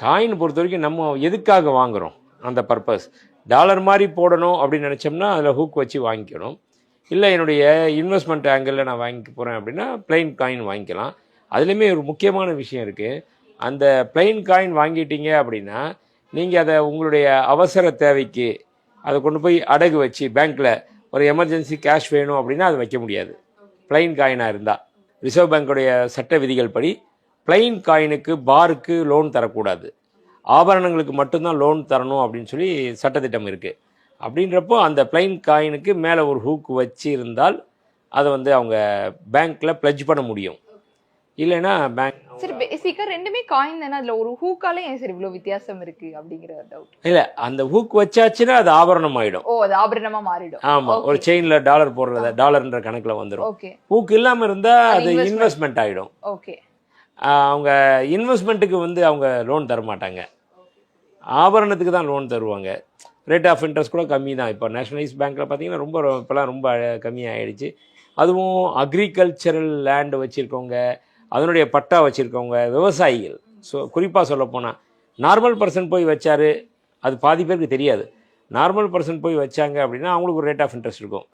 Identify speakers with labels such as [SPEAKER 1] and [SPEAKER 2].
[SPEAKER 1] Coin பொறுத்த வரைக்கும் நம்ம எதுக்காக வாங்குகிறோம் அந்த பர்பஸ். டாலர் மாதிரி போடணும் அப்படின்னு நினச்சோம்னா அதில் ஹூக் வச்சு வாங்கிக்கணும். இல்லை என்னுடைய இன்வெஸ்ட்மெண்ட் ஆங்கிளில் நான் வாங்கிக்க போகிறேன் அப்படின்னா பிளைன் காயின் வாங்கிக்கலாம். அதுலேயுமே ஒரு முக்கியமான விஷயம் இருக்குது. அந்த பிளைன் காயின் வாங்கிட்டீங்க அப்படின்னா நீங்கள் அதை உங்களுடைய அவசர தேவைக்கு அதை கொண்டு போய் அடகு வச்சு பேங்க்கில் ஒரு எமர்ஜென்சி கேஷ் வேணும் அப்படின்னா அதை வைக்க முடியாது பிளைன் காயினாக இருந்தால். ரிசர்வ் பேங்க்குடைய சட்ட விதிகள் படி பிளைன் காயினுக்கு பாருக்கு லோன் தரக்கூடாது, ஆபரணங்களுக்கு மட்டும்தான் லோன் தரணும் அப்படின்னு சொல்லி சட்டத்திட்டம் இருக்குது. அப்படின்றப்போ அந்த பிளைன் காயினுக்கு மேலே ஒரு ஹூக் வச்சு இருந்தால் அதை வந்து அவங்க பேங்க்கில் ப்ளட்ஜ் பண்ண முடியும். இல்லைன்னா பேங்க்
[SPEAKER 2] சரி பேசிக்கா ரெண்டுமே காயின் தானே, அதுல ஒரு ஹூக்கால ஏன் சார் இவ்வளவு வித்தியாசம் இருக்கு அப்படிங்கிற டவுட்.
[SPEAKER 1] இல்லை, அந்த ஹூக் வச்சாச்சுன்னா அது ஆபரணம் ஆகிடும்.
[SPEAKER 2] ஓ, அது ஆபரணமா மாறிடும்.
[SPEAKER 1] ஆமாம், ஒரு செயினில் டாலர் போடுறத டாலர்ன்ற கணக்கில் வந்துடும்.
[SPEAKER 2] ஓகே.
[SPEAKER 1] ஹூக் இல்லாமல் இருந்தால் அது இன்வெஸ்ட்மெண்ட் ஆகிடும்.
[SPEAKER 2] ஓகே.
[SPEAKER 1] அவங்க இன்வெஸ்ட்மெண்ட்டுக்கு வந்து அவங்க லோன் தர மாட்டாங்க, ஆபரணத்துக்கு தான் லோன் தருவாங்க. ரேட் ஆஃப் இன்ட்ரெஸ்ட் கூட கம்மி தான். இப்போ நேஷனலைஸ் பேங்க்கில் பார்த்தீங்கன்னா இப்போலாம் ரொம்ப கம்மியாகிடுச்சு. அதுவும் அக்ரிகல்ச்சரல் லேண்டு வச்சுருக்கவங்க, அதனுடைய பட்டா வச்சுருக்கவங்க, விவசாயிகள், குறிப்பாக சொல்லப்போனால் நார்மல் பர்சன் போய் வச்சார், அது பாதி பேருக்கு தெரியாது. நார்மல் பர்சன் போய் வச்சாங்க அப்படின்னா அவங்களுக்கு ஒரு ரேட் ஆஃப் இன்ட்ரெஸ்ட் இருக்கும்.